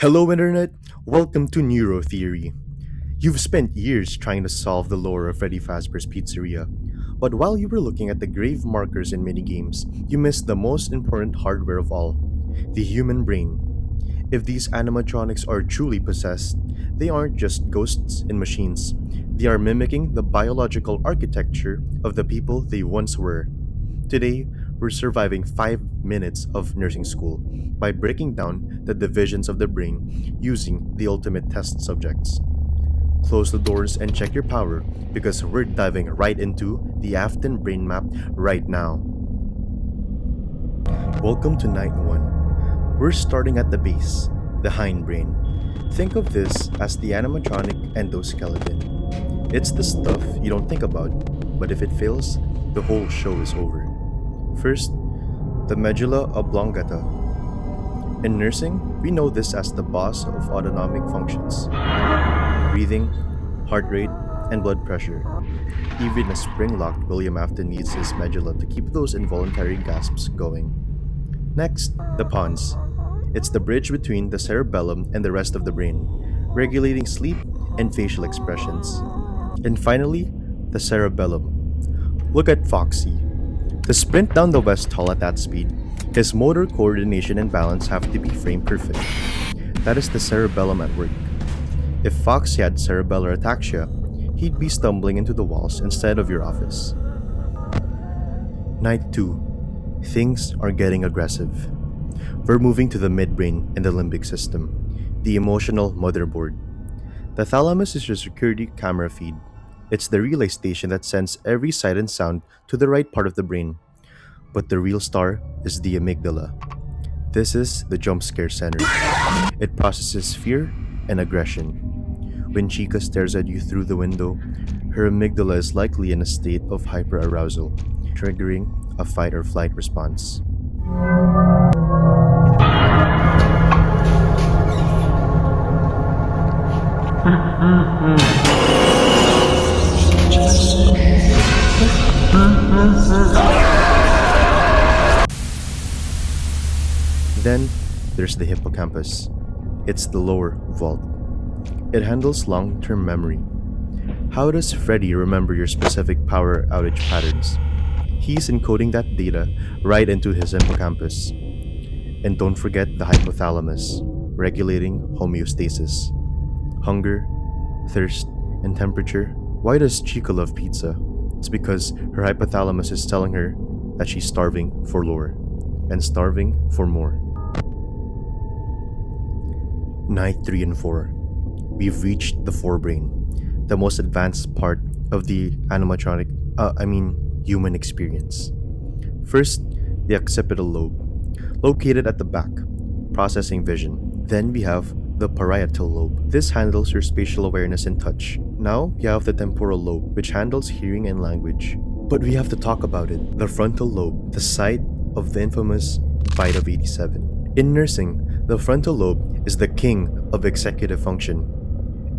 Hello, Internet! Welcome to Neuro Theory. You've spent years trying to solve the lore of Freddy Fazbear's Pizzeria, but while you were looking at the grave markers in minigames, you missed the most important hardware of all the human brain. If these animatronics are truly possessed, they aren't just ghosts in machines, they are mimicking the biological architecture of the people they once were. Today, we're surviving 5 minutes of nursing school by breaking down the divisions of the brain using the ultimate test subjects. Close the doors and check your power because we're diving right into the Afton brain map right now. Welcome to night 1. We're starting at the base, the hindbrain. Think of this as the animatronic endoskeleton. It's the stuff you don't think about, but if it fails, the whole show is over. First, the medulla oblongata. In nursing, we know this as the boss of autonomic functions: breathing, heart rate, and blood pressure. Even a spring-locked William Afton needs his medulla to keep those involuntary gasps going. Next, the pons. It's the bridge between the cerebellum and the rest of the brain, regulating sleep and facial expressions. And finally, the cerebellum. Look at Foxy. To sprint down the West Hall at that speed, his motor coordination and balance have to be frame perfect. That is the cerebellum at work. If Foxy had cerebellar ataxia, he'd be stumbling into the walls instead of your office. Night 2. Things are getting aggressive. We're moving to the midbrain and the limbic system, the emotional motherboard. The thalamus is your security camera feed. It's the relay station that sends every sight and sound to the right part of the brain. But the real star is the amygdala. This is the jump scare center. It processes fear and aggression. When Chica stares at you through the window, her amygdala is likely in a state of hyperarousal, triggering a fight or flight response. Then, there's the hippocampus. It's the lower vault. It handles long-term memory. How does Freddy remember your specific power outage patterns? He's encoding that data right into his hippocampus. And don't forget the hypothalamus, regulating homeostasis. Hunger, thirst, and temperature. Why does Chica love pizza? It's because her hypothalamus is telling her that she's starving for lore and starving for more. Night 3 and 4. We've reached the forebrain, the most advanced part of the human experience. First, the occipital lobe, located at the back, processing vision. Then we have the parietal lobe. This handles your spatial awareness and touch. Now we have the temporal lobe, which handles hearing and language. But we have to talk about it. The frontal lobe, the site of the infamous bite of 87. In nursing, the frontal lobe is the king of executive function.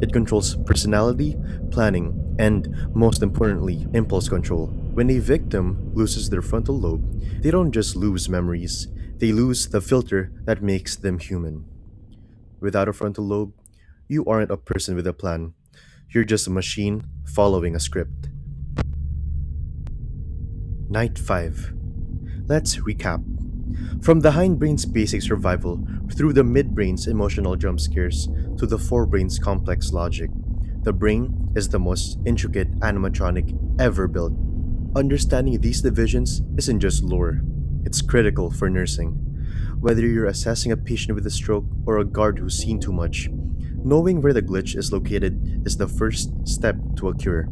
It controls personality, planning, and, most importantly, impulse control. When a victim loses their frontal lobe, they don't just lose memories, they lose the filter that makes them human. Without a frontal lobe, you aren't a person with a plan. You're just a machine following a script. Night 5. Let's recap. From the hindbrain's basic survival, through the midbrain's emotional jump scares, to the forebrain's complex logic, the brain is the most intricate animatronic ever built. Understanding these divisions isn't just lore, it's critical for nursing. Whether you're assessing a patient with a stroke or a guard who's seen too much, knowing where the glitch is located is the first step to a cure.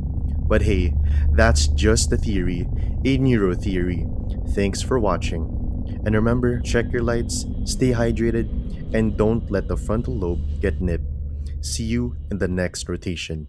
But hey, that's just a theory, a neuro theory. Thanks for watching. And remember, check your lights, stay hydrated, and don't let the frontal lobe get nipped. See you in the next rotation.